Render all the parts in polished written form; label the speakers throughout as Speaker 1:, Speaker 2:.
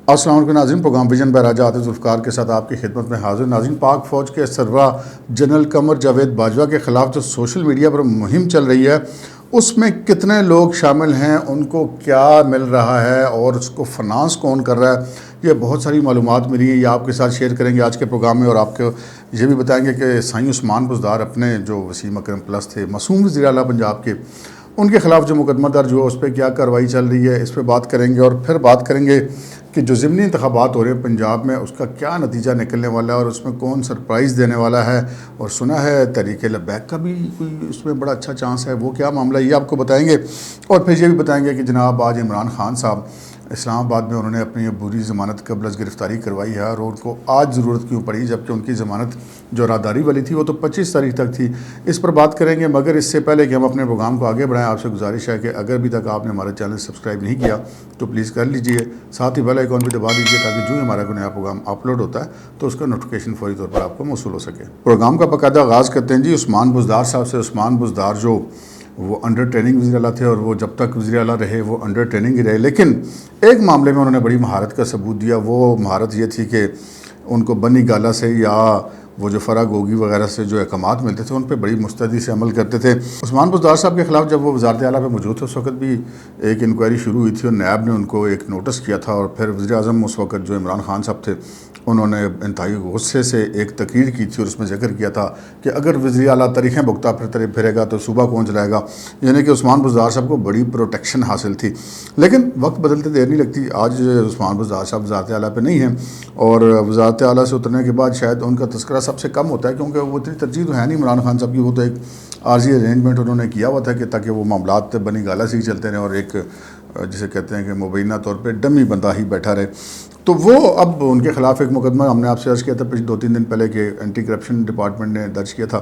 Speaker 1: السلام علیکم ناظرین، پروگرام ویژن بہ راجہ عاطف ذوالفقار کے ساتھ آپ کی خدمت میں حاضر۔ ناظرین، پاک فوج کے سربراہ جنرل قمر جاوید باجوہ کے خلاف جو سوشل میڈیا پر مہم چل رہی ہے، اس میں کتنے لوگ شامل ہیں، ان کو کیا مل رہا ہے اور اس کو فنانس کون کر رہا ہے، یہ بہت ساری معلومات ملی ہیں، یہ آپ کے ساتھ شیئر کریں گے آج کے پروگرام میں، اور آپ کو یہ بھی بتائیں گے کہ سائیں عثمان بزدار اپنے جو وسیم اکرم پلس تھے، معصوم وزیر اعلیٰ پنجاب کے، ان کے خلاف جو مقدمہ درج ہوا اس پہ کیا کارروائی چل رہی ہے، اس پہ بات کریں گے۔ اور پھر بات کریں گے کہ جو ضمنی انتخابات ہو رہے ہیں پنجاب میں، اس کا کیا نتیجہ نکلنے والا ہے اور اس میں کون سرپرائز دینے والا ہے، اور سنا ہے تحریک لبیک کا بھی کوئی اس میں بڑا اچھا چانس ہے، وہ کیا معاملہ، یہ آپ کو بتائیں گے۔ اور پھر یہ بھی بتائیں گے کہ جناب آج عمران خان صاحب اسلام آباد میں انہوں نے اپنی عبوری ضمانت قبل از گرفتاری کروائی ہے، اور ان کو آج ضرورت کیوں پڑی جبکہ ان کی ضمانت جو راداری والی تھی وہ تو 25 تاریخ تک تھی، اس پر بات کریں گے۔ مگر اس سے پہلے کہ ہم اپنے پروگرام کو آگے بڑھائیں، آپ سے گزارش ہے کہ اگر ابھی تک آپ نے ہمارے چینل سبسکرائب نہیں کیا تو پلیز کر لیجئے، ساتھ ہی بیل آئیکن بھی دبا دیجئے تاکہ جو ہی ہمارا کوئی نیا پروگرام اپلوڈ ہوتا ہے تو اس کا نوٹیفیکیشن فوری طور پر آپ کو موصول ہو سکے۔ پروگرام کا باقاعدہ آغاز کرتے ہیں جی عثمان بزدار صاحب سے۔ عثمان بزدار جو وہ انڈر ٹریننگ وزیر اعلیٰ تھے، اور وہ جب تک وزیر اعلیٰ رہے وہ انڈر ٹریننگ ہی رہے، لیکن ایک معاملے میں انہوں نے بڑی مہارت کا ثبوت دیا۔ وہ مہارت یہ تھی کہ ان کو بنی گالہ سے یا وہ جو فرا گوگی وغیرہ سے جو احکامات ملتے تھے ان پہ بڑی مستعدی سے عمل کرتے تھے۔ عثمان بزدار صاحب کے خلاف جب وہ وزارت اعلیٰ پہ موجود تھے اس وقت بھی ایک انکوائری شروع ہوئی تھی، اور نیب نے ان کو ایک نوٹس کیا تھا، اور پھر وزیر اعظم اس وقت جو عمران خان صاحب تھے انہوں نے انتہائی غصے سے ایک تقریر کی تھی، اور اس میں ذکر کیا تھا کہ اگر وزیر اعلیٰ تاریخیں بکتا پھرے گا تو صوبہ کون چلائے گا، یعنی کہ عثمان بزدار صاحب کو بڑی پروٹیکشن حاصل تھی۔ لیکن وقت بدلتے دیر نہیں لگتی، آج عثمان بزدار صاحب وزارت اعلیٰ پہ نہیں ہیں، اور وزارت اعلیٰ سے اترنے کے بعد شاید ان کا تذکرہ سب سے کم ہوتا ہے، کیونکہ وہ اتنی ترجیح تو ہے نہیں عمران خان صاحب کی، وہ تو ایک عارضی ارینجمنٹ انہوں نے کیا ہوا تھا کہ تاکہ وہ معاملات بنی گالہ سے ہی چلتے رہیں، اور ایک جسے کہتے ہیں کہ مبینہ طور پہ ڈمی بندہ ہی بیٹھا رہے۔ تو وہ اب ان کے خلاف ایک مقدمہ ہم نے آپ سے عرض کیا تھا پچھلے 2-3 دن پہلے کہ اینٹی کرپشن ڈپارٹمنٹ نے درج کیا تھا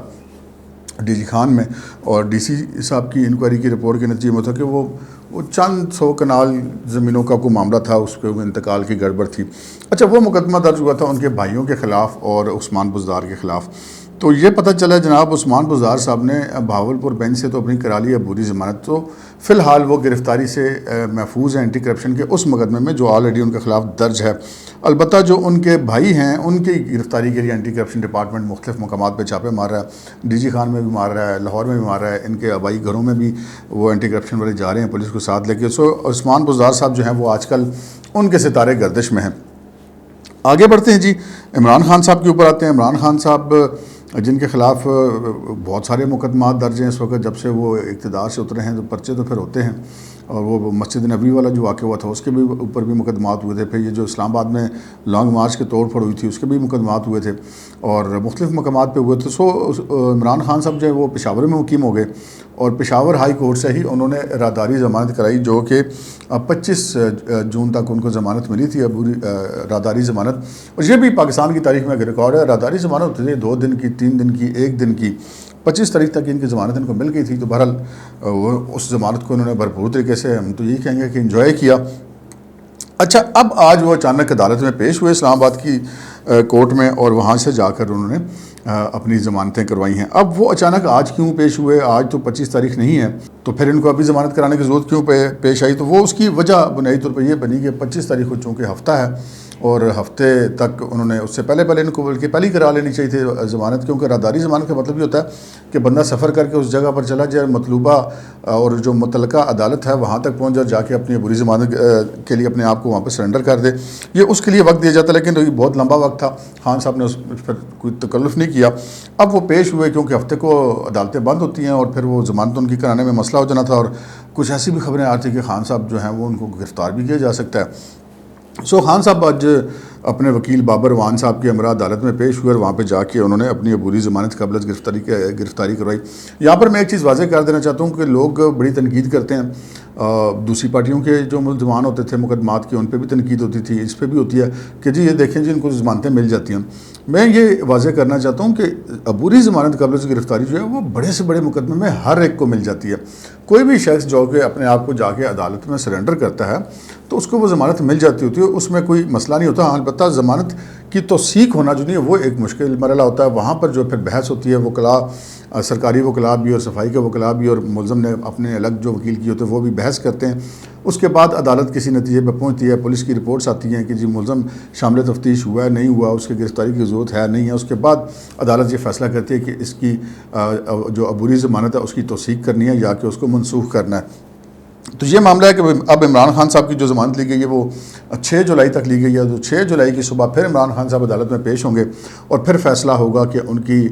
Speaker 1: ڈی جی خان میں، اور ڈی سی صاحب کی انکوائری کی رپورٹ کے نتیجے میں تھا کہ وہ چند 100 کنال زمینوں کا کوئی معاملہ تھا، اس کے انتقال کی گڑبڑ تھی۔ اچھا، وہ مقدمہ درج ہوا تھا ان کے بھائیوں کے خلاف اور عثمان بزدار کے خلاف۔ تو یہ پتہ چلا جناب عثمان بزدار صاحب نے بہاولپور بینچ سے تو اپنی کرا لی عبوری ضمانت، تو فی الحال وہ گرفتاری سے محفوظ ہیں اینٹی کرپشن کے اس مقدمے میں جو آلریڈی ان کے خلاف درج ہے۔ البتہ جو ان کے بھائی ہیں ان کی گرفتاری کے لیے اینٹی کرپشن ڈپارٹمنٹ مختلف مقامات پہ چھاپے مار رہا ہے، ڈی جی خان میں بھی مار رہا ہے، لاہور میں بھی مار رہا ہے، ان کے آبائی گھروں میں بھی وہ اینٹی کرپشن والے جا رہے ہیں پولیس کو ساتھ لے کے۔ سو عثمان بزدار صاحب جو ہیں وہ آج کل ان کے ستارے گردش میں ہیں۔ آگے بڑھتے ہیں جی، عمران خان صاحب کے اوپر آتے ہیں۔ عمران خان صاحب جن کے خلاف بہت سارے مقدمات درج ہیں اس وقت، جب سے وہ اقتدار سے اترے ہیں تو پرچے تو پھر ہوتے ہیں، اور وہ مسجد نبوی والا جو واقعہ ہوا تھا اس کے بھی اوپر بھی مقدمات ہوئے تھے، پھر یہ جو اسلام آباد میں لانگ مارچ کے توڑ پھوڑ ہوئی تھی اس کے بھی مقدمات ہوئے تھے، اور مختلف مقامات پہ ہوئے تھے۔ سو عمران خان صاحب جو ہے وہ پشاور میں مقیم ہو گئے، اور پشاور ہائی کورٹ سے ہی انہوں نے راداری ضمانت کرائی، جو کہ 25 جون تک ان کو ضمانت ملی تھی، عبوری راداری ضمانت۔ اور یہ بھی پاکستان کی تاریخ میں ایک ریکارڈ ہے، راداری ضمانت ہوتی تھی 2 دن کی، 3 دن کی، 1 دن کی، 25 تاریخ تک ان کی ضمانت ان کو مل گئی تھی۔ تو بہرحال وہ اس ضمانت کو انہوں نے بھرپور طریقے سے، ہم تو یہی کہیں گے کہ انجوائے کیا۔ اچھا، اب آج وہ اچانک عدالت میں پیش ہوئے اسلام آباد کی کورٹ میں، اور وہاں سے جا کر انہوں نے اپنی ضمانتیں کروائی ہیں۔ اب وہ اچانک آج کیوں پیش ہوئے؟ آج تو 25 تاریخ نہیں ہے، تو پھر ان کو ابھی ضمانت کرانے کی ضرورت کیوں پیش آئی؟ تو وہ اس کی وجہ بنیادی طور پر یہ بنی کہ 25 تاریخ کو چونکہ ہفتہ ہے، اور ہفتے تک انہوں نے اس سے پہلے ان کو بلکہ پہلے ہی کرا لینی چاہیے تھی ضمانت، کیونکہ راداری ضمانت کا مطلب یہ ہوتا ہے کہ بندہ سفر کر کے اس جگہ پر چلا جائے، مطلوبہ اور جو متعلقہ عدالت ہے وہاں تک پہنچ جا کے اپنی عبوری ضمانت کے لیے اپنے آپ کو وہاں پہ سرنڈر کر دے، یہ اس کے لیے وقت دیا جاتا ہے، لیکن یہ بہت لمبا وقت تھا، خان صاحب نے اس پر کوئی تکلف نہیں کیا۔ اب وہ پیش ہوئے کیونکہ ہفتے کو عدالتیں بند ہوتی ہیں، اور پھر وہ ضمانت ان کی کرانے میں مسئلہ ہو جانا تھا، اور کچھ ایسی بھی خبریں آتی کہ خان صاحب جو ہیں وہ ان کو گرفتار بھی کیا جا سکتا ہے۔ سو خان صاحب آج اپنے وکیل بابر وان صاحب کے ہمراہ عدالت میں پیش ہوئے، اور وہاں پہ جا کے انہوں نے اپنی عبوری ضمانت قبل از گرفتاری کروائی۔ یہاں پر میں ایک چیز واضح کر دینا چاہتا ہوں کہ لوگ بڑی تنقید کرتے ہیں، دوسری پارٹیوں کے جو ملزمان ہوتے تھے مقدمات کی ان پہ بھی تنقید ہوتی تھی، اس پہ بھی ہوتی ہے کہ جی یہ دیکھیں جی ان کو ضمانتیں مل جاتی ہیں۔ میں یہ واضح کرنا چاہتا ہوں کہ عبوری ضمانت قبل از گرفتاری جو ہے وہ بڑے سے بڑے مقدمے میں ہر ایک کو مل جاتی ہے۔ کوئی بھی شخص جو کہ اپنے آپ کو جا کے عدالت میں سرنڈر کرتا ہے تو اس کو وہ ضمانت مل جاتی ہوتی ہے، اس میں کوئی مسئلہ نہیں ہوتا۔ البتہ ضمانت کی توثیق ہونا جو نہیں ہے وہ ایک مشکل مرحلہ ہوتا ہے. وہاں پر جو پھر بحث ہوتی ہے وکلاء, سرکاری وکلاء بھی اور صفائی کے وکلاء بھی اور ملزم نے اپنے الگ جو وکیل کی ہوتے ہیں وہ بھی بحث کرتے ہیں. اس کے بعد عدالت کسی نتیجے پہ پہنچتی ہے, پولیس کی رپورٹس آتی ہیں کہ جی ملزم شامل تفتیش ہوا ہے نہیں ہوا, اس کی گرفتاری کی ضرورت ہے نہیں ہے. اس کے بعد عدالت یہ فیصلہ کرتی ہے کہ اس کی جو عبوری ضمانت ہے اس کی توثیق کرنی ہے یا کہ اس کو منسوخ کرنا ہے. تو یہ معاملہ ہے کہ اب عمران خان صاحب کی جو ضمانت لی گئی ہے وہ 6 جولائی تک لی گئی ہے. تو 6 جولائی کی صبح پھر عمران خان صاحب عدالت میں پیش ہوں گے اور پھر فیصلہ ہوگا کہ ان کی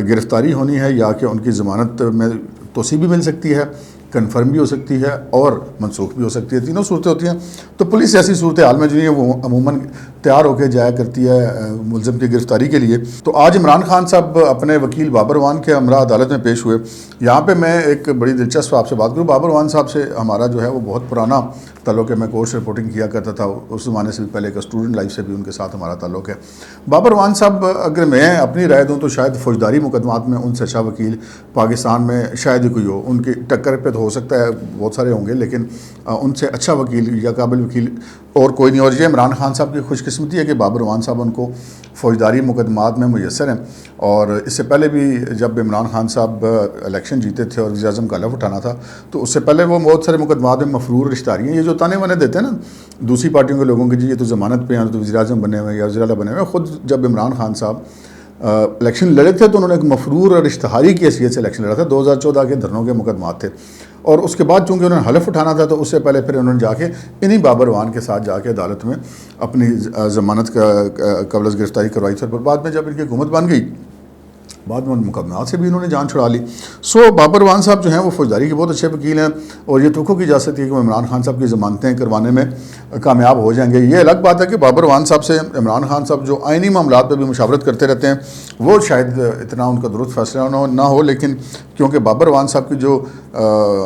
Speaker 1: گرفتاری ہونی ہے یا کہ ان کی ضمانت میں توسیع بھی مل سکتی ہے, کنفرم بھی ہو سکتی ہے اور منسوخ بھی ہو سکتی ہے. تینوں صورتیں ہوتی ہیں. تو پولیس ایسی صورتحال میں جو ہے وہ عموماً تیار ہو کے جایا کرتی ہے ملزم کی گرفتاری کے لیے. تو آج عمران خان صاحب اپنے وکیل بابر وان کے ہمراہ عدالت میں پیش ہوئے. یہاں پہ میں ایک بڑی دلچسپ آپ سے بات کروں. بابر وان صاحب سے ہمارا جو ہے وہ بہت پرانا تعلق ہے. میں کورس رپورٹنگ کیا کرتا تھا اس زمانے سے بھی پہلے, ایک اسٹوڈنٹ لائف سے بھی ان کے ساتھ ہمارا تعلق ہے. بابر وان صاحب اگر میں اپنی رائے دوں تو شاید فوجداری مقدمات میں ان سے اچھا وکیل پاکستان میں شاید ہی کوئی ہو. ان کی ٹکر پہ تو ہو سکتا ہے بہت سارے ہوں گے لیکن ان سے اچھا وکیل یا قابل وکیل اور کوئی نہیں. اور یہ عمران خان صاحب کی خوش قسمتی ہے کہ بابر وان صاحب ان کو فوجداری مقدمات میں میسر ہیں. اور اس سے پہلے بھی جب عمران خان صاحب الیکشن جیتے تھے اور وزیر اعظم کا حلف اٹھانا تھا تو اس سے پہلے وہ بہت سارے مقدمات میں مفرور رشتہ ہیں. یہ جو تانے وانے دیتے ہیں نا دوسری پارٹیوں کے لوگوں کے, جی یہ تو ضمانت پہ ہیں تو وزیر اعظم بنے ہوئے یا وزیر اعلیٰ بنے ہوئے. خود جب عمران خان صاحب الیکشن لڑے تھے تو انہوں نے ایک مفرور اور اشتہاری کی حیثیت سے الیکشن لڑا تھا. 2014 کے دھرنوں کے مقدمات تھے اور اس کے بعد چونکہ انہوں نے حلف اٹھانا تھا تو اس سے پہلے پھر انہوں نے جا کے انہی بابر وان کے ساتھ جا کے عدالت میں اپنی ضمانت کا قبل از گرفتاری کروائی تھی. اور بعد میں جب ان کی حکومت بن گئی بعد میں ان مقدمات سے بھی انہوں نے جان چھڑا لی. بابر وان صاحب جو ہیں وہ فوجداری کے بہت اچھے وکیل ہیں اور یہ توقع کی جا سکتی ہے کہ وہ عمران خان صاحب کی ضمانتیں کروانے میں کامیاب ہو جائیں گے. یہ الگ بات ہے کہ بابر وان صاحب سے عمران خان صاحب جو آئینی معاملات پہ بھی مشاورت کرتے رہتے ہیں وہ شاید اتنا ان کا درست فیصلہ نہ ہو, لیکن کیونکہ بابر وان صاحب کی جو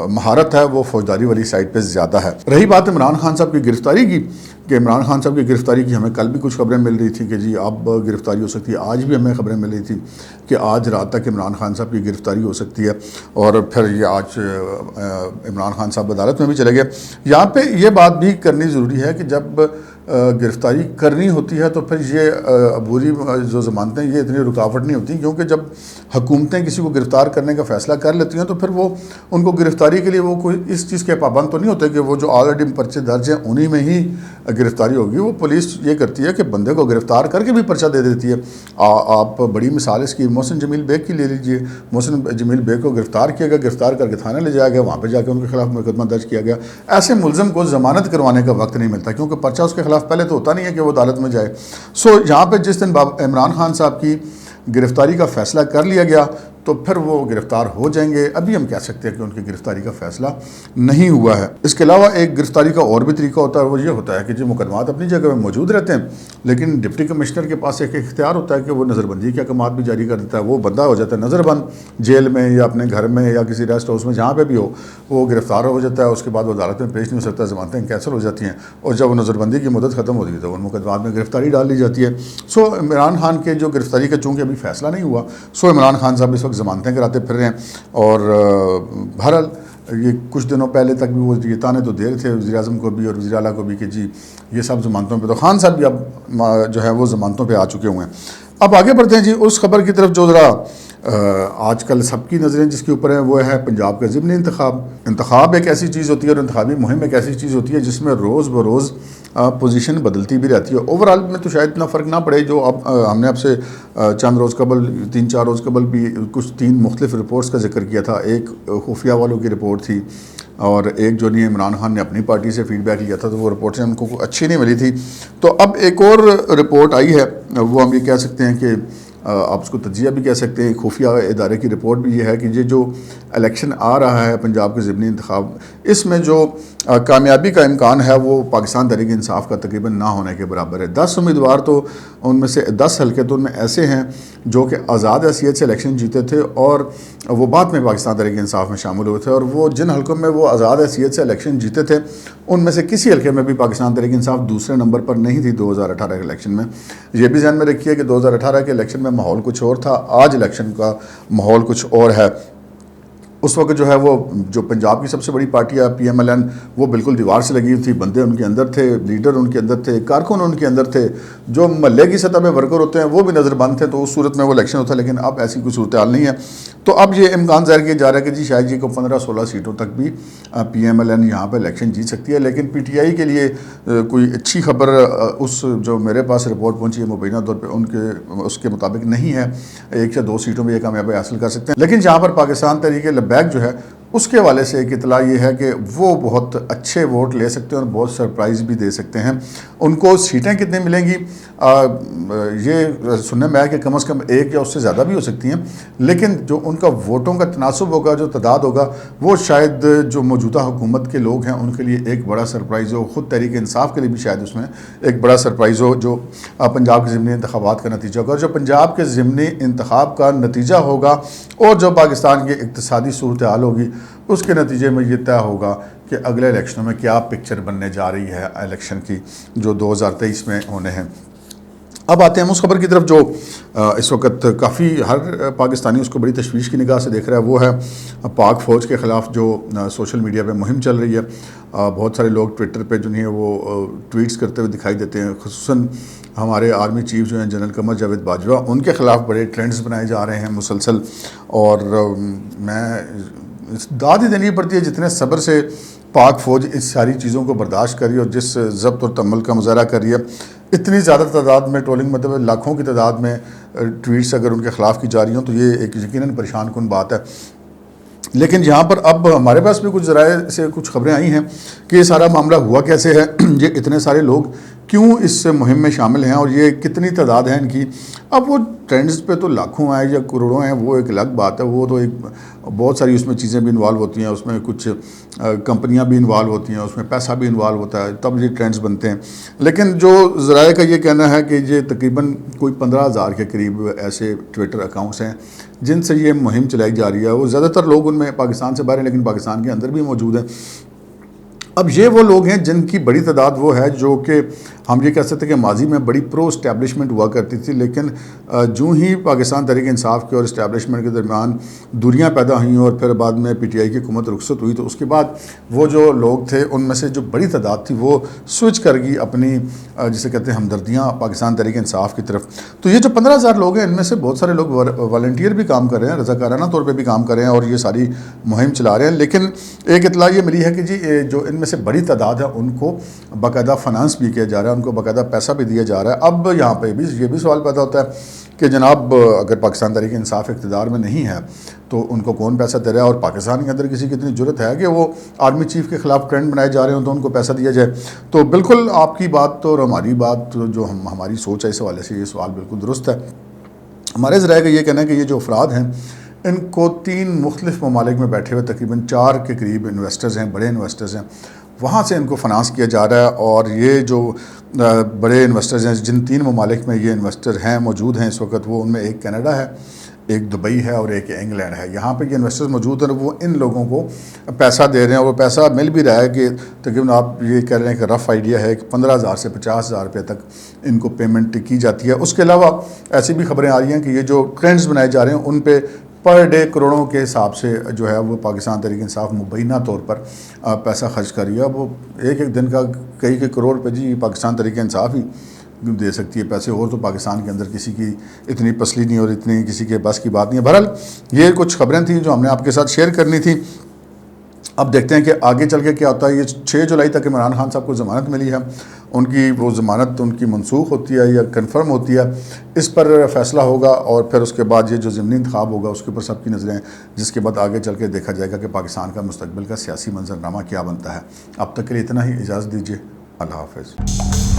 Speaker 1: مہارت ہے وہ فوجداری والی سائڈ پہ زیادہ ہے. رہی بات عمران خان صاحب کی گرفتاری کی کہ عمران خان صاحب کی گرفتاری کی ہمیں کل بھی کچھ خبریں مل رہی تھیں کہ جی اب گرفتاری ہو سکتی ہے. آج بھی ہمیں خبریں مل رہی تھیں کہ آج رات تک عمران خان صاحب کی گرفتاری ہو سکتی ہے اور پھر یہ آج عمران خان صاحب عدالت میں بھی چلے گئے. یہاں پہ یہ بات بھی کرنی ضروری ہے کہ جب گرفتاری کرنی ہوتی ہے تو پھر یہ عبوری جو ضمانتیں یہ اتنی رکاوٹ نہیں ہوتی, کیونکہ جب حکومتیں کسی کو گرفتار کرنے کا فیصلہ کر لیتی ہیں تو پھر وہ ان کو گرفتاری کے لیے وہ کوئی اس چیز کے پابند تو نہیں ہوتے کہ وہ جو آلریڈی پرچے درج ہیں انہی میں ہی گرفتاری ہوگی. وہ پولیس یہ کرتی ہے کہ بندے کو گرفتار کر کے بھی پرچہ دے دیتی ہے. آپ بڑی مثال اس کی محسن جمیل بیگ کی لے لیجئے. محسن جمیل بیگ کو گرفتار کیا گیا, گرفتار کر کے تھانے لے جایا گیا, وہاں پہ جا کے ان کے خلاف مقدمہ درج کیا گیا. ایسے ملزم کو ضمانت کروانے کا وقت نہیں ملتا کیونکہ پرچہ اس کے خلاف پہلے تو ہوتا نہیں ہے کہ وہ عدالت میں جائے. یہاں پہ جس دن عمران خان صاحب کی گرفتاری کا فیصلہ کر لیا گیا تو پھر وہ گرفتار ہو جائیں گے. ابھی ہم کہہ سکتے ہیں کہ ان کی گرفتاری کا فیصلہ نہیں ہوا ہے. اس کے علاوہ ایک گرفتاری کا اور بھی طریقہ ہوتا ہے, وہ یہ ہوتا ہے کہ جو مقدمات اپنی جگہ میں موجود رہتے ہیں لیکن ڈپٹی کمشنر کے پاس ایک اختیار ہوتا ہے کہ وہ نظر بندی کے احکامات بھی جاری کر دیتا ہے. وہ بندہ ہو جاتا ہے نظر بند جیل میں یا اپنے گھر میں یا کسی ریسٹ ہاؤس میں جہاں پہ بھی ہو, وہ گرفتار ہو جاتا ہے. اس کے بعد وہ عدالت میں پیش نہیں ہو سکتا, ضمانتیں کینسل ہو جاتی ہیں اور جب وہ نظر بندی کی مدت ختم ہوتی ہے تو ان مقدمات میں گرفتاری ڈال لی جاتی ہے. عمران خان کے جو گرفتاری کا چونکہ ابھی فیصلہ نہیں ہوا عمران خان صاحب اس وقت ضمانتیں کراتے پھر رہے ہیں. اور بہرحال یہ کچھ دنوں پہلے تک بھی وہ یہ تانے تو دے رہے تھے وزیر اعظم کو بھی اور وزیر اعلیٰ کو بھی کہ جی یہ سب ضمانتوں پہ, تو خان صاحب بھی اب جو ہے وہ ضمانتوں پہ آ چکے ہوئے ہیں. اب آگے بڑھتے ہیں جی اس خبر کی طرف جو ذرا آج کل سب کی نظریں جس کے اوپر ہیں وہ ہے پنجاب کا ضمنی انتخاب ایک ایسی چیز ہوتی ہے اور انتخابی مہم ایک ایسی چیز ہوتی ہے جس میں روز بروز پوزیشن بدلتی بھی رہتی ہے. اوورال میں تو شاید اتنا فرق نہ پڑے. جو اب ہم نے آپ سے چند روز قبل 3-4 روز قبل بھی کچھ 3 مختلف رپورٹس کا ذکر کیا تھا. ایک خفیہ والوں کی رپورٹ تھی اور ایک جو نہیں عمران خان نے اپنی پارٹی سے فیڈ بیک لیا تھا تو وہ رپورٹیں ان کو اچھی نہیں ملی تھی. تو اب ایک اور رپورٹ آئی ہے, وہ ہم یہ کہہ سکتے ہیں کہ آپ اس کو تجزیہ بھی کہہ سکتے ہیں, خفیہ ادارے کی رپورٹ بھی یہ ہے کہ یہ جو الیکشن آ رہا ہے پنجاب کے ضمنی انتخاب, اس میں جو کامیابی کا امکان ہے وہ پاکستان تحریک انصاف کا تقریباً نہ ہونے کے برابر ہے. 10 امیدوار تو ان میں سے 10 حلقے تو ان میں ایسے ہیں جو کہ آزاد حیثیت سے الیکشن جیتے تھے اور وہ بعد میں پاکستان تحریک انصاف میں شامل ہوئے تھے. اور وہ جن حلقوں میں وہ آزاد حیثیت سے الیکشن جیتے تھے ان میں سے کسی حلقے میں بھی پاکستان تحریک انصاف دوسرے نمبر پر نہیں تھی 2018 کے الیکشن میں. یہ بھی ذہن میں رکھیے کہ 2018 کے الیکشن میں ماحول کچھ اور تھا, آج الیکشن کا ماحول کچھ اور ہے. اس وقت جو ہے وہ جو پنجاب کی سب سے بڑی پارٹی ہے PMLN، وہ بالکل دیوار سے لگی ہوئی تھی، بندے ان کے اندر تھے، لیڈر ان کے اندر تھے، کارکن ان کے اندر تھے، جو محلے کی سطح پہ ورکر ہوتے ہیں وہ بھی نظر بند تھے، تو اس صورت میں وہ الیکشن ہوتا ہے۔ لیکن اب ایسی کوئی صورتحال نہیں ہے، تو اب یہ امکان ظاہر کیا جا رہا ہے کہ جی شاید یہ کو 15-16 سیٹوں تک بھی PMLN یہاں پہ الیکشن جیت سکتی ہے۔ لیکن PTI کے لیے کوئی اچھی خبر اس جو میرے پاس رپورٹ پہنچی ہے مبینہ طور پہ اس کے مطابق نہیں ہے، 1 یا 2 سیٹوں میں یہ کامیابی حاصل کر سکتے ہیں۔ لیکن جہاں پر پاکستان تحریک لبیک جو ہے اس کے حوالے سے ایک اطلاع یہ ہے کہ وہ بہت اچھے ووٹ لے سکتے ہیں اور بہت سرپرائز بھی دے سکتے ہیں۔ ان کو سیٹیں کتنے ملیں گی یہ سننے میں آیا کہ کم از کم 1 یا اس سے زیادہ بھی ہو سکتی ہیں، لیکن جو ان کا ووٹوں کا تناسب ہوگا، جو تعداد ہوگا، وہ شاید جو موجودہ حکومت کے لوگ ہیں ان کے لیے ایک بڑا سرپرائز ہو، خود تحریک انصاف کے لیے بھی شاید اس میں ایک بڑا سرپرائز ہو، جو پنجاب کے ضمنی انتخابات کا نتیجہ ہوگا۔ اور جو پنجاب کے ضمنی انتخاب کا نتیجہ ہوگا اور جو پاکستان کی اقتصادی صورتحال ہوگی، اس کے نتیجے میں یہ طے ہوگا کہ اگلے الیکشنوں میں کیا پکچر بننے جا رہی ہے الیکشن کی جو 2023 میں ہونے ہیں۔ اب آتے ہیں ہم اس خبر کی طرف جو اس وقت کافی ہر پاکستانی اس کو بڑی تشویش کی نگاہ سے دیکھ رہا ہے، وہ ہے پاک فوج کے خلاف جو سوشل میڈیا پہ مہم چل رہی ہے۔ بہت سارے لوگ ٹویٹر پہ جو ہیں وہ ٹویٹس کرتے ہوئے دکھائی دیتے ہیں، خصوصاً ہمارے آرمی چیف جو ہیں جنرل قمر جاوید باجوہ، ان کے خلاف بڑے ٹرینڈز بنائے جا رہے ہیں مسلسل، اور میں داد ہی دینی پڑتی ہے جتنے صبر سے پاک فوج اس ساری چیزوں کو برداشت کر رہی ہے اور جس ضبط اور تحمل کا مظاہرہ کر رہی ہے۔ اتنی زیادہ تعداد میں ٹرولنگ، مطلب لاکھوں کی تعداد میں ٹویٹس اگر ان کے خلاف کی جا رہی ہوں تو یہ ایک یقیناً پریشان کن بات ہے۔ لیکن یہاں پر اب ہمارے پاس بھی کچھ ذرائع سے کچھ خبریں آئی ہیں کہ یہ سارا معاملہ ہوا کیسے ہے، یہ اتنے سارے لوگ کیوں اس مہم میں شامل ہیں اور یہ کتنی تعداد ہے ان کی۔ اب وہ ٹرینڈز پہ تو لاکھوں ہیں یا کروڑوں ہیں، وہ ایک الگ بات ہے، وہ تو ایک بہت ساری اس میں چیزیں بھی انوالو ہوتی ہیں، اس میں کچھ کمپنیاں بھی انوالو ہوتی ہیں، اس میں پیسہ بھی انوالو ہوتا ہے، تب یہ ٹرینڈز بنتے ہیں۔ لیکن جو ذرائع کا یہ کہنا ہے کہ یہ تقریباً کوئی 15,000 کے قریب ایسے ٹویٹر اکاؤنٹس ہیں جن سے یہ مہم چلائی جا رہی ہے۔ وہ زیادہ تر لوگ ان میں پاکستان سے باہر ہیں لیکن پاکستان کے اندر بھی موجود ہیں۔ اب یہ وہ لوگ ہیں جن کی بڑی تعداد وہ ہے جو کہ ہم یہ کہہ سکتے ہیں کہ ماضی میں بڑی پرو اسٹیبلشمنٹ ہوا کرتی تھی، لیکن جو ہی پاکستان تحریک انصاف کے اور اسٹیبلشمنٹ کے درمیان دوریاں پیدا ہوئیں اور پھر بعد میں PTI کی حکومت رخصت ہوئی، تو اس کے بعد وہ جو لوگ تھے ان میں سے جو بڑی تعداد تھی وہ سوئچ کر گئی اپنی جسے کہتے ہیں ہمدردیاں پاکستان تحریک انصاف کی طرف۔ تو یہ جو 15,000 لوگ ہیں ان میں سے بہت سارے لوگ والنٹیئر بھی کام کر رہے ہیں، رضاکارانہ طور پہ بھی کام کر رہے ہیں اور یہ ساری مہم چلا رہے ہیں۔ لیکن ایک اطلاع یہ ملی ہے کہ جی جو ان میں سے بڑی تعداد ہے ان کو باقاعدہ فنانس بھی کیا جا رہا ہے، ان کو باقاعدہ پیسہ بھی دیا جا رہا ہے۔ اب یہاں پہ بھی یہ بھی سوال پیدا ہوتا ہے کہ جناب اگر پاکستان تحریک انصاف اقتدار میں نہیں ہے تو ان کو کون پیسہ دے رہا ہے، اور پاکستان کے اندر کسی کی اتنی جرت ہے کہ وہ آرمی چیف کے خلاف ٹرینڈ بنائے جا رہے ہوں تو ان کو پیسہ دیا جائے؟ تو بالکل آپ کی بات اور ہماری بات جو ہماری سوچ ہے اس حوالے سے یہ سوال بالکل درست ہے۔ ہمارے ذرائع کا یہ کہنا ہے کہ یہ جو افراد ہیں ان کو 3 مختلف ممالک میں بیٹھے ہوئے تقریباً 4 کے قریب انویسٹرز ہیں، بڑے انویسٹرز ہیں، وہاں سے ان کو فنانس کیا جا رہا ہے۔ اور یہ جو بڑے انویسٹرز ہیں جن 3 ممالک میں یہ انویسٹر ہیں موجود ہیں اس وقت، وہ ان میں ایک کینیڈا ہے، ایک دبئی ہے اور ایک انگلینڈ ہے۔ یہاں پہ یہ انویسٹرز موجود ہیں، وہ ان لوگوں کو پیسہ دے رہے ہیں اور وہ پیسہ مل بھی رہا ہے کہ تقریباً آپ یہ کہہ رہے ہیں کہ رف آئیڈیا ہے کہ 15,000 سے 50,000 روپے تک ان کو پیمنٹ کی جاتی ہے۔ اس کے علاوہ ایسی بھی خبریں آ رہی ہیں کہ یہ جو ٹرینڈز بنائے جا رہے ہیں ان پہ پر ڈے کروڑوں کے حساب سے جو ہے وہ پاکستان تحریک انصاف مبینہ طور پر پیسہ خرچ کر رہی ہے۔ وہ ایک دن کا کئی کروڑ پہ جی پاکستان تحریک انصاف ہی دے سکتی ہے پیسے، اور تو پاکستان کے اندر کسی کی اتنی پسلی نہیں اور اتنی کسی کے بس کی بات نہیں ہے۔ بہرحال یہ کچھ خبریں تھیں جو ہم نے آپ کے ساتھ شیئر کرنی تھی۔ اب دیکھتے ہیں کہ آگے چل کے کیا ہوتا ہے۔ یہ 6 جولائی تک عمران خان صاحب کو ضمانت ملی ہے، ان کی وہ ضمانت ان کی منسوخ ہوتی ہے یا کنفرم ہوتی ہے، اس پر فیصلہ ہوگا اور پھر اس کے بعد یہ جو ضمنی انتخاب ہوگا اس کے اوپر سب کی نظریں، جس کے بعد آگے چل کے دیکھا جائے گا کہ پاکستان کا مستقبل کا سیاسی منظرنامہ کیا بنتا ہے۔ اب تک کے لیے اتنا ہی، اجازت دیجیے، اللہ حافظ۔